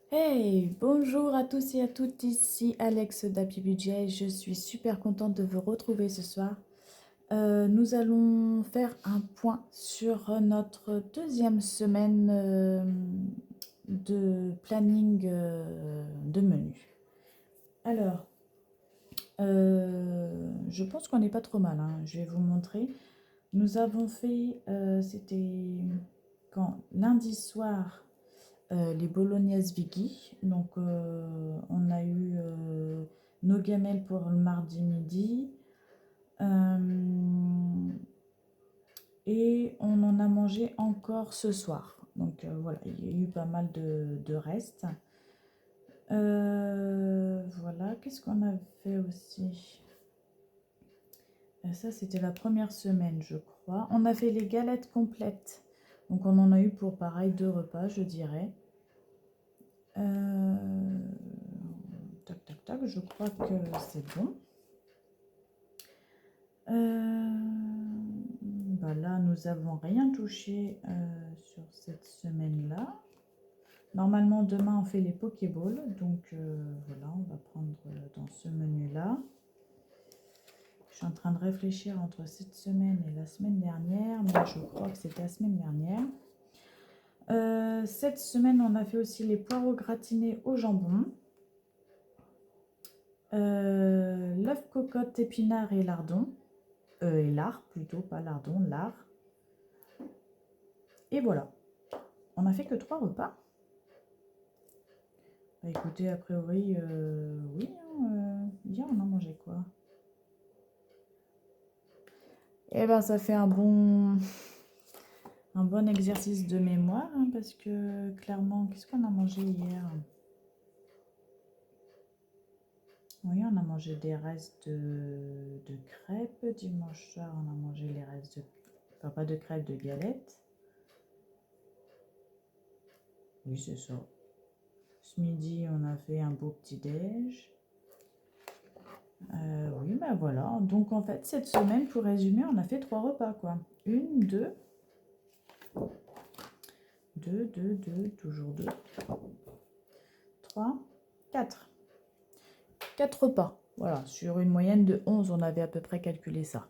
Hey, bonjour à tous et à toutes, ici Alex d'Happy Budget. Je suis super contente de vous retrouver ce soir. Nous allons faire un point sur notre deuxième semaine de planning de menu. Alors, je pense qu'on n'est pas trop mal, hein. Je vais vous montrer. Nous avons fait, c'était quand lundi soir, les bolognaises Vicky. Donc, on a eu nos gamelles pour le mardi midi. Et on en a mangé encore ce soir. Donc, voilà, il y a eu pas mal de restes. Voilà, qu'est-ce qu'on a fait aussi? Ça, c'était la première semaine, je crois. On a fait les galettes complètes. Donc, on en a eu pour pareil 2 repas, je dirais. Euh, Tac, tac, tac, je crois que c'est bon. Bah là, nous n'avons rien touché sur cette semaine-là. Normalement, demain, on fait les Pokéballs. Donc, voilà, on va prendre dans ce menu-là. Je suis en train de réfléchir entre cette semaine et la semaine dernière. Mais je crois que c'était la semaine dernière. Cette semaine, on a fait aussi les poireaux gratinés au jambon. L'œuf cocotte, épinards et lardons. Et lard plutôt, pas lardon, lard. Et voilà, on n'a fait que 3 repas. Bah écoutez, a priori, oui, hein, hier on a mangé quoi? Eh ben ça fait un bon exercice de mémoire, hein, parce que clairement, qu'est-ce qu'on a mangé hier? Oui, on a mangé des restes de crêpes. Dimanche soir, on a mangé les restes de... Enfin, pas de crêpes, de galettes. Oui, c'est ça. Ce midi, on a fait un beau petit-déj. Oui, ben voilà. Donc en fait, cette semaine, pour résumer, on a fait 3 repas, quoi. Une, deux, toujours deux, trois, quatre. 4 repas. Voilà, sur une moyenne de 11, on avait à peu près calculé ça.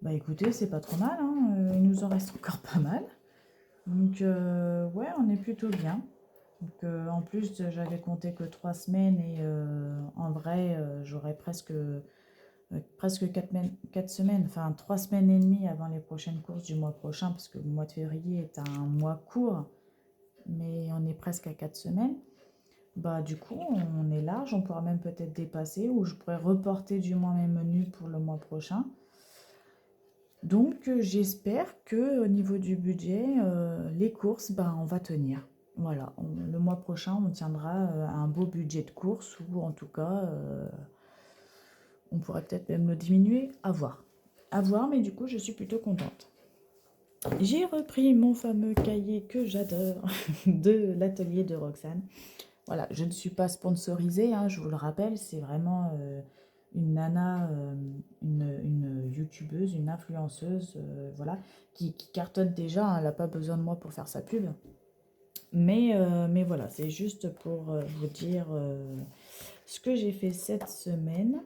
Bah écoutez, c'est pas trop mal, hein. Il nous en reste encore pas mal. Donc ouais, on est plutôt bien. Donc, en plus, j'avais compté que 3 semaines et en vrai, j'aurais presque 4 semaines, enfin 3 semaines et demie avant les prochaines courses du mois prochain, parce que le mois de février est un mois court, mais on est presque à 4 semaines. Bah du coup, on est large, on pourra même peut-être dépasser, ou je pourrais reporter du moins mes menus pour le mois prochain. Donc j'espère que au niveau du budget, les courses, bah, on va tenir. Voilà, le mois prochain, on tiendra un beau budget de courses, ou en tout cas, on pourrait peut-être même le diminuer, à voir. À voir, mais du coup, je suis plutôt contente. J'ai repris mon fameux cahier que j'adore de l'atelier de Roxane. Voilà, je ne suis pas sponsorisée, hein, je vous le rappelle, c'est vraiment une nana, une youtubeuse, une influenceuse, voilà, qui cartonne déjà, hein, elle n'a pas besoin de moi pour faire sa pub. Mais voilà, c'est juste pour vous dire ce que j'ai fait cette semaine.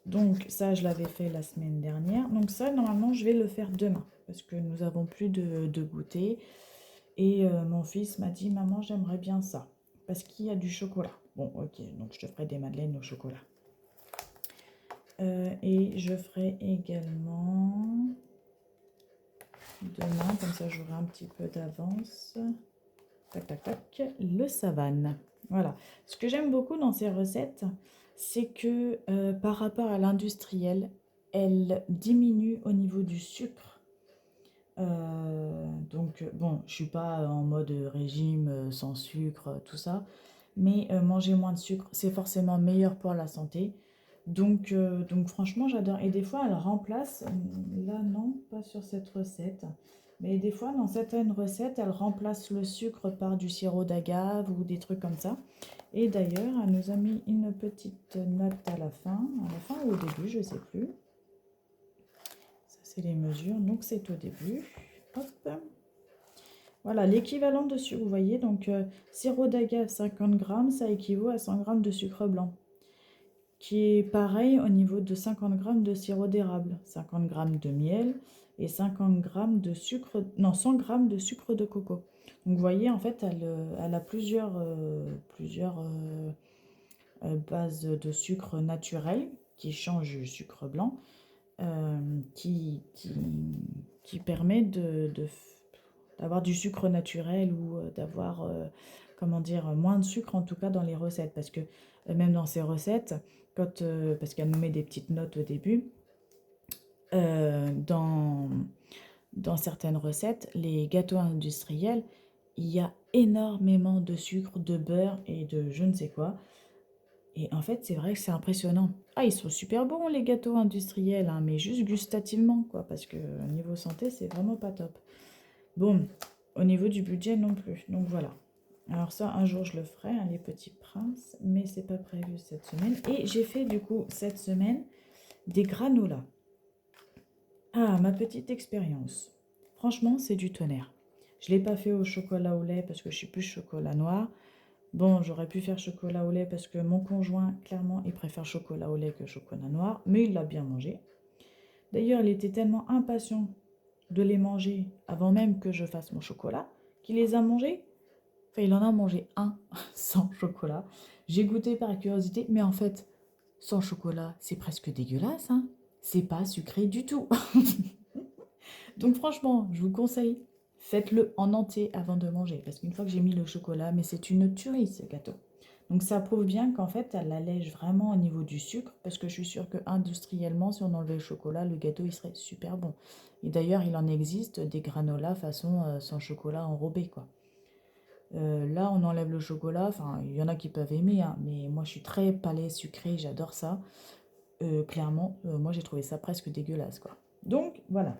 Donc ça, je l'avais fait la semaine dernière. Donc ça, normalement, je vais le faire demain parce que nous avons plus de goûter. Et mon fils m'a dit, maman, j'aimerais bien ça parce qu'il y a du chocolat. Bon, ok, donc je te ferai des madeleines au chocolat. Et je ferai également demain, comme ça j'aurai un petit peu d'avance. Tac, tac, tac, le savane. Voilà. Ce que j'aime beaucoup dans ces recettes, c'est que par rapport à l'industriel, elle diminue au niveau du sucre. Donc, bon, je suis pas en mode régime sans sucre, tout ça, mais manger moins de sucre, c'est forcément meilleur pour la santé. Donc franchement, j'adore. Et des fois, elle remplace, là non, pas sur cette recette, mais des fois, dans certaines recettes, elle remplace le sucre par du sirop d'agave ou des trucs comme ça. Et d'ailleurs, elle nous a mis une petite note à la fin ou au début, je sais plus. Ça, c'est les mesures, donc c'est au début. Hop. Voilà, l'équivalent de sucre, vous voyez, donc sirop d'agave 50 grammes, ça équivaut à 100 grammes de sucre blanc, qui est pareil au niveau de 50 grammes de sirop d'érable, 50 grammes de miel et 50 grammes de sucre, non, 100 grammes de sucre de coco. Donc vous voyez, en fait, elle a plusieurs bases de sucre naturel qui changent du sucre blanc, euh, qui, qui, qui permet d'avoir du sucre naturel ou d'avoir, comment dire, moins de sucre en tout cas dans les recettes. Parce que même dans ces recettes, parce qu'elle nous met des petites notes au début, euh, dans, dans certaines recettes, les gâteaux industriels, il y a énormément de sucre, de beurre et de je ne sais quoi. Et en fait, c'est vrai que c'est impressionnant. Ah, ils sont super bons les gâteaux industriels, hein, mais juste gustativement, quoi, parce que niveau santé, c'est vraiment pas top. Bon, au niveau du budget non plus. Donc voilà. Alors ça, un jour, je le ferai, hein, les petits princes, mais c'est pas prévu cette semaine. Et j'ai fait du coup cette semaine des granolas. Ah, ma petite expérience. Franchement, c'est du tonnerre. Je l'ai pas fait au chocolat au lait parce que je suis plus chocolat noir. Bon, j'aurais pu faire chocolat au lait parce que mon conjoint, clairement, il préfère chocolat au lait que chocolat noir, mais il l'a bien mangé. D'ailleurs, il était tellement impatient de les manger avant même que je fasse mon chocolat qu'il les a mangés. Enfin, il en a mangé un sans chocolat. J'ai goûté par curiosité, mais en fait, sans chocolat, c'est presque dégueulasse, hein. C'est pas sucré du tout. Donc franchement, je vous conseille, faites-le en entier avant de manger. Parce qu'une fois que j'ai mis le chocolat, mais c'est une tuerie ce gâteau. Donc ça prouve bien qu'en fait, elle allège vraiment au niveau du sucre. Parce que je suis sûre que industriellement, si on enlevait le chocolat, le gâteau, il serait super bon. Et d'ailleurs, il en existe des granolas façon sans chocolat enrobé, quoi. Là, on enlève le chocolat. Enfin, il y en a qui peuvent aimer, hein, mais moi, je suis très palais sucré, j'adore ça. Clairement, moi, j'ai trouvé ça presque dégueulasse, quoi. Donc, voilà.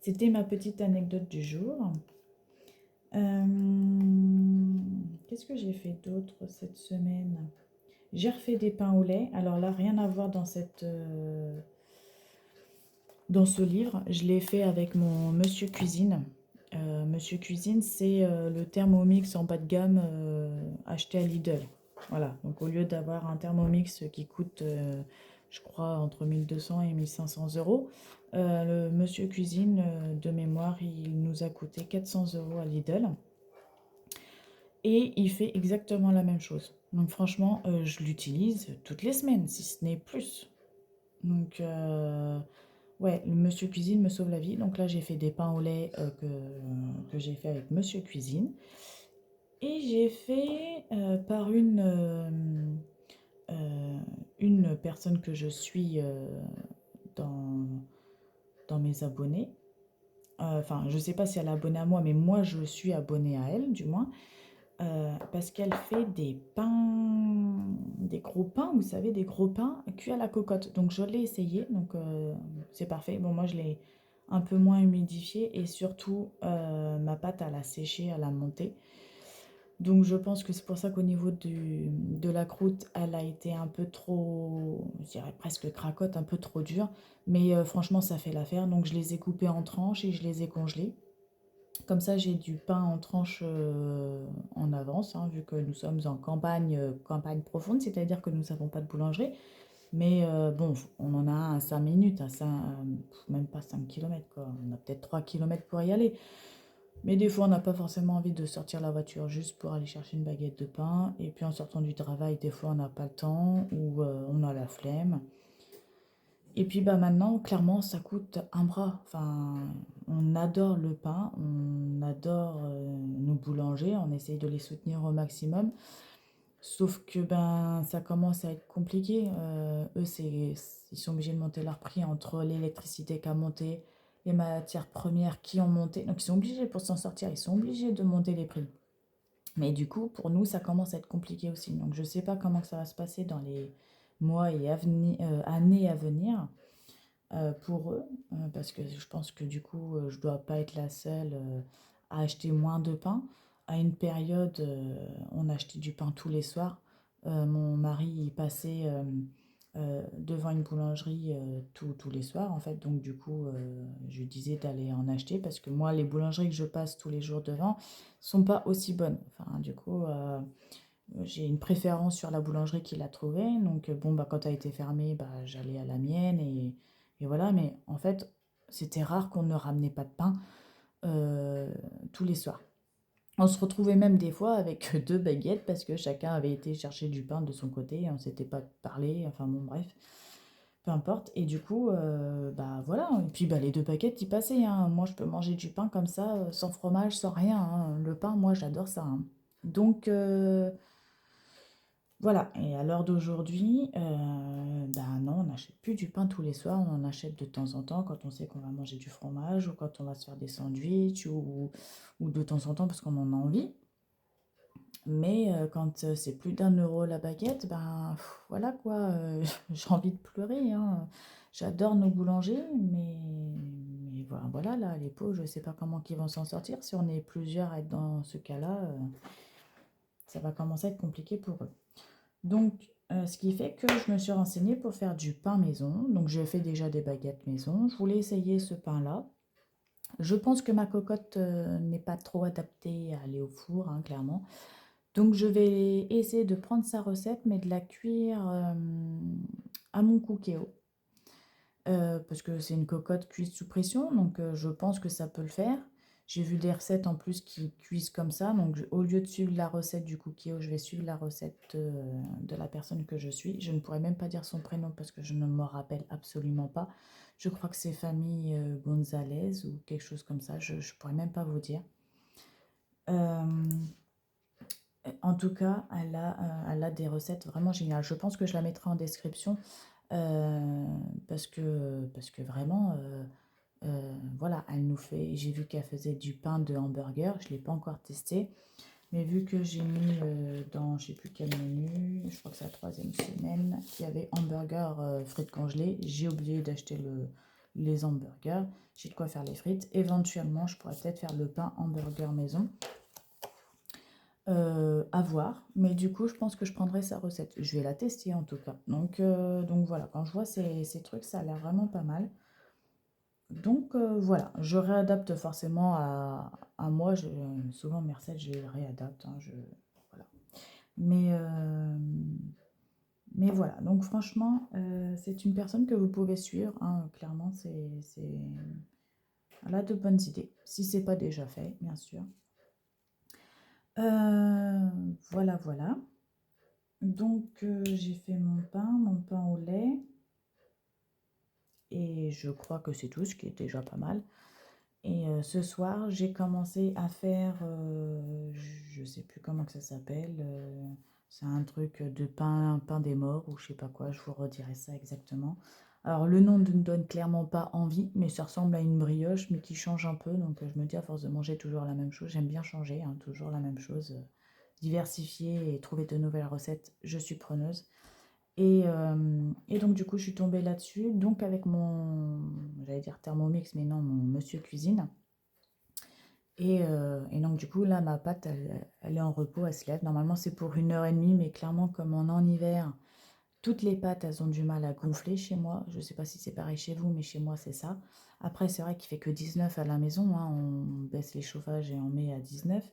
C'était ma petite anecdote du jour. Qu'est-ce que j'ai fait d'autre cette semaine? J'ai refait des pains au lait. Alors là, rien à voir dans ce livre. Je l'ai fait avec mon Monsieur Cuisine. Monsieur Cuisine, c'est le Thermomix en bas de gamme acheté à Lidl. Voilà, donc au lieu d'avoir un Thermomix qui coûte, je crois, entre 1200 et 1500 euros, le Monsieur Cuisine, de mémoire, il nous a coûté 400 euros à Lidl. Et il fait exactement la même chose. Donc franchement, je l'utilise toutes les semaines, si ce n'est plus. Donc, ouais, le Monsieur Cuisine me sauve la vie. Donc là, j'ai fait des pains au lait que j'ai fait avec Monsieur Cuisine. Et j'ai fait par une personne que je suis dans, dans mes abonnés. Enfin, je ne sais pas si elle est abonnée à moi, mais moi, je suis abonnée à elle, du moins. Parce qu'elle fait des pains, des gros pains, vous savez, des gros pains cuits à la cocotte. Donc je l'ai essayé, donc c'est parfait. Bon, moi je l'ai un peu moins humidifié et surtout ma pâte elle a séché, elle a monté. Donc je pense que c'est pour ça qu'au niveau de la croûte, elle a été un peu trop, je dirais presque cracotte, un peu trop dure. Mais franchement, ça fait l'affaire. Donc je les ai coupées en tranches et je les ai congelées. Comme ça, j'ai du pain en tranches en avance, hein, vu que nous sommes en campagne, campagne profonde, c'est-à-dire que nous n'avons pas de boulangerie. Mais bon, on en a à 5 minutes, même pas 5 kilomètres, quoi. On a peut-être 3 kilomètres pour y aller. Mais des fois, on n'a pas forcément envie de sortir la voiture juste pour aller chercher une baguette de pain. Et puis en sortant du travail, des fois, on n'a pas le temps ou on a la flemme. Et puis bah maintenant, clairement, ça coûte un bras. Enfin, on adore le pain, on adore nos boulangers, on essaye de les soutenir au maximum. Sauf que ben ça commence à être compliqué. Eux, ils sont obligés de monter leur prix entre l'électricité qui a monté, les matières premières qui ont monté. Donc ils sont obligés pour s'en sortir, ils sont obligés de monter les prix. Mais du coup, pour nous, ça commence à être compliqué aussi. Donc je ne sais pas comment ça va se passer dans les mois et années à venir pour eux, parce que je pense que du coup, je dois pas être la seule à acheter moins de pain. À une période, on achetait du pain tous les soirs. Mon mari, il passait devant une boulangerie tous les soirs, en fait. Donc, du coup, je lui disais d'aller en acheter parce que moi, les boulangeries que je passe tous les jours devant sont pas aussi bonnes. Enfin, du coup, j'ai une préférence sur la boulangerie qu'il a trouvée. Donc, bon, bah, quand elle a été fermée, bah, j'allais à la mienne et voilà. Mais en fait, c'était rare qu'on ne ramenait pas de pain euh, tous les soirs. On se retrouvait même des fois avec deux baguettes parce que chacun avait été chercher du pain de son côté et on s'était pas parlé. Enfin bon, bref, peu importe. Et du coup, bah voilà. Et puis bah, les deux baguettes, ils passaient, hein. Moi, je peux manger du pain comme ça, sans fromage, sans rien, hein. Le pain, moi, j'adore ça, hein. Donc, voilà, et à l'heure d'aujourd'hui, ben non, on n'achète plus du pain tous les soirs, on en achète de temps en temps quand on sait qu'on va manger du fromage ou quand on va se faire des sandwichs ou de temps en temps parce qu'on en a envie. Mais quand c'est plus d'1 € la baguette, ben voilà quoi, j'ai envie de pleurer, hein. J'adore nos boulangers, mais voilà, là, les pauvres, je ne sais pas comment ils vont s'en sortir. Si on est plusieurs à être dans ce cas-là, ça va commencer à être compliqué pour eux. Donc, ce qui fait que je me suis renseignée pour faire du pain maison. Donc, j'ai fait déjà des baguettes maison. Je voulais essayer ce pain-là. Je pense que ma cocotte n'est pas trop adaptée à aller au four, hein, clairement. Donc, je vais essayer de prendre sa recette, mais de la cuire à mon cookéo. Parce que c'est une cocotte cuite sous pression, donc je pense que ça peut le faire. J'ai vu des recettes en plus qui cuisent comme ça, donc au lieu de suivre la recette du cookie, je vais suivre la recette de la personne que je suis. Je ne pourrais même pas dire son prénom parce que je ne me rappelle absolument pas. Je crois que c'est famille Gonzalez ou quelque chose comme ça, je ne pourrais même pas vous dire. Euh, En tout cas, elle a des recettes vraiment géniales. Je pense que je la mettrai en description parce que vraiment, voilà, elle nous fait. J'ai vu qu'elle faisait du pain de hamburger. Je ne l'ai pas encore testé, mais vu que j'ai mis dans je ne sais plus quel menu, je crois que c'est la 3e semaine, qu'il y avait hamburger frites congelées. J'ai oublié d'acheter les hamburgers. J'ai de quoi faire les frites. Éventuellement, je pourrais peut-être faire le pain hamburger maison. À voir, mais du coup, je pense que je prendrai sa recette. Je vais la tester en tout cas. Donc voilà, quand je vois ces trucs, ça a l'air vraiment pas mal. Donc voilà, je réadapte forcément à moi. Souvent, mes recettes, je les réadapte, hein, voilà. Mais, euh, mais voilà, donc franchement, c'est une personne que vous pouvez suivre, hein. Clairement, elle a de bonnes idées. Si c'est pas déjà fait, bien sûr. Voilà, voilà. Donc, j'ai fait mon pain au lait, et je crois que c'est tout, ce qui est déjà pas mal. Et ce soir, j'ai commencé à faire, je sais plus comment que ça s'appelle, c'est un truc de pain des morts ou je sais pas quoi, je vous redirai ça exactement. Alors, le nom ne me donne clairement pas envie, mais ça ressemble à une brioche, mais qui change un peu. Donc, je me dis, à force de manger toujours la même chose, j'aime bien changer, hein, toujours la même chose, diversifier et trouver de nouvelles recettes, je suis preneuse. Et donc, du coup, je suis tombée là-dessus. Donc, avec j'allais dire Thermomix, mais non, mon monsieur cuisine. Et donc, du coup, là, ma pâte, elle est en repos, elle se lève. Normalement, c'est pour 1 h 30, mais clairement, comme on est en hiver, toutes les pâtes, elles ont du mal à gonfler chez moi. Je ne sais pas si c'est pareil chez vous, mais chez moi, c'est ça. Après, c'est vrai qu'il fait que 19 à la maison, hein. On baisse les chauffages et on met à 19.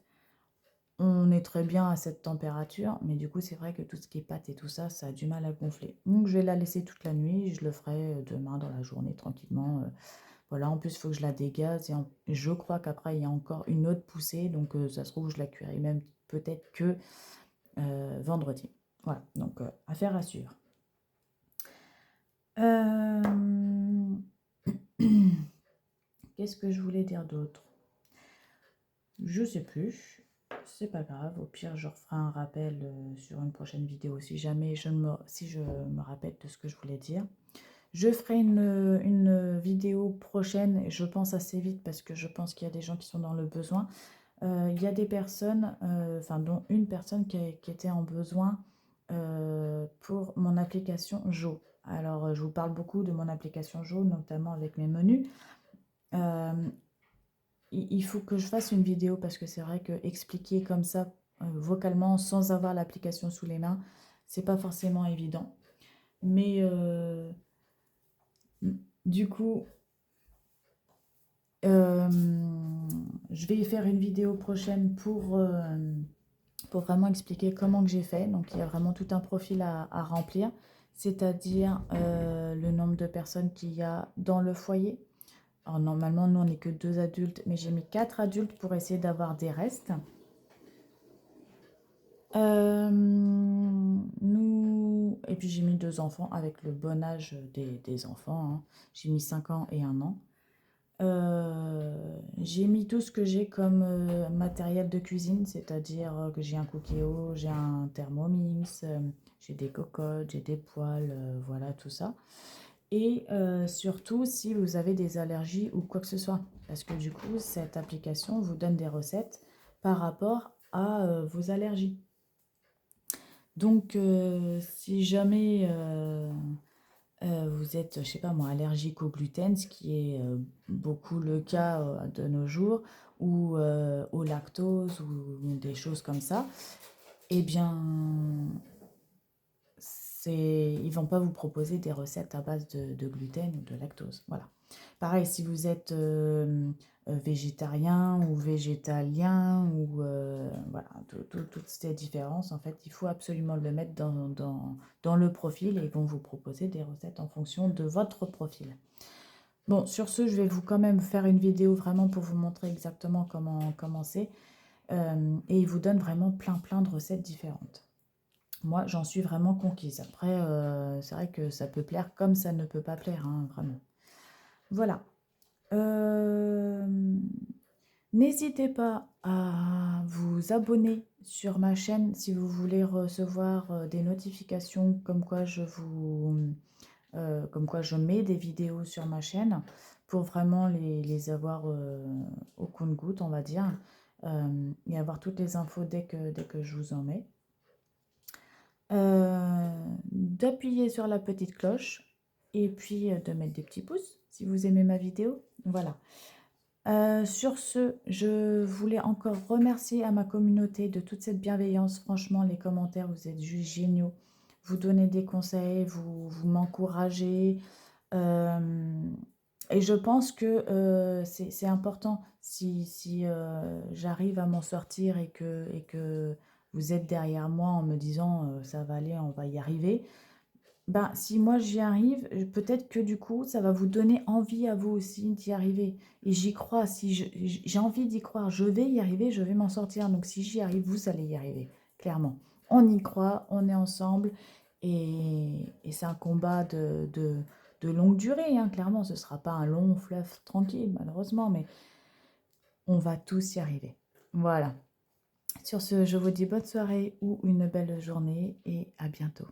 On est très bien à cette température, mais du coup, c'est vrai que tout ce qui est pâte et tout ça, ça a du mal à gonfler. Donc, je vais la laisser toute la nuit. Je le ferai demain dans la journée tranquillement. Voilà, en plus, il faut que je la dégaze. Je crois qu'après, il y a encore une autre poussée. Donc, ça se trouve, je la cuirai même peut-être que vendredi. Voilà, donc affaire à suivre. Euh, Qu'est-ce que je voulais dire d'autre? Je sais plus. C'est pas grave. Au pire, je referai un rappel sur une prochaine vidéo si jamais si je me rappelle de ce que je voulais dire. Je ferai une vidéo prochaine, je pense assez vite parce que je pense qu'il y a des gens qui sont dans le besoin. Il y a des personnes, enfin dont une personne qui était en besoin pour mon application Jo. Alors, je vous parle beaucoup de mon application Jo, notamment avec mes menus. Euh, il faut que je fasse une vidéo parce que c'est vrai que expliquer comme ça vocalement sans avoir l'application sous les mains, c'est pas forcément évident. Mais du coup, je vais faire une vidéo prochaine pour vraiment expliquer comment que j'ai fait. Donc, il y a vraiment tout un profil à remplir, c'est-à-dire le nombre de personnes qu'il y a dans le foyer. Alors, normalement, nous, on n'est que 2 adultes, mais j'ai mis 4 adultes pour essayer d'avoir des restes. Et puis j'ai mis 2 enfants avec le bon âge des enfants, hein. J'ai mis 5 ans et 1 an. J'ai mis tout ce que j'ai comme matériel de cuisine, c'est-à-dire que j'ai un Cookéo, j'ai un Thermomix, j'ai des cocottes, j'ai des poêles, voilà tout ça. Et surtout si vous avez des allergies ou quoi que ce soit, parce que du coup cette application vous donne des recettes par rapport à vos allergies. Donc si jamais vous êtes, je sais pas moi, allergique au gluten, ce qui est beaucoup le cas de nos jours, ou au lactose, ou des choses comme ça, eh bien, ils vont pas vous proposer des recettes à base de gluten ou de lactose. Voilà. Pareil, si vous êtes végétarien ou végétalien, ou voilà, toutes ces différences, en fait, il faut absolument le mettre dans le profil et ils vont vous proposer des recettes en fonction de votre profil. Bon, sur ce, je vais vous quand même faire une vidéo vraiment pour vous montrer exactement comment c'est. Et ils vous donnent vraiment plein de recettes différentes. Moi, j'en suis vraiment conquise. Après, c'est vrai que ça peut plaire comme ça ne peut pas plaire, hein, vraiment. Voilà. Euh, N'hésitez pas à vous abonner sur ma chaîne si vous voulez recevoir des notifications comme quoi je mets des vidéos sur ma chaîne pour vraiment les avoir au compte-gouttes, on va dire, et avoir toutes les infos dès que je vous en mets. D'appuyer sur la petite cloche et puis de mettre des petits pouces si vous aimez ma vidéo. Voilà. Sur ce, je voulais encore remercier à ma communauté de toute cette bienveillance. Franchement, les commentaires, vous êtes juste géniaux. Vous donnez des conseils, vous m'encouragez. Et je pense que c'est important si j'arrive à m'en sortir et que vous êtes derrière moi en me disant ça va aller, on va y arriver. Ben, si moi j'y arrive, peut-être que du coup, ça va vous donner envie à vous aussi d'y arriver. Et j'y crois, si j'ai envie d'y croire, je vais y arriver, je vais m'en sortir. Donc si j'y arrive, vous allez y arriver, clairement. On y croit, on est ensemble, et c'est un combat de longue durée, hein, clairement. Ce ne sera pas un long fleuve tranquille, malheureusement, mais on va tous y arriver. Voilà. Sur ce, je vous dis bonne soirée ou une belle journée et à bientôt.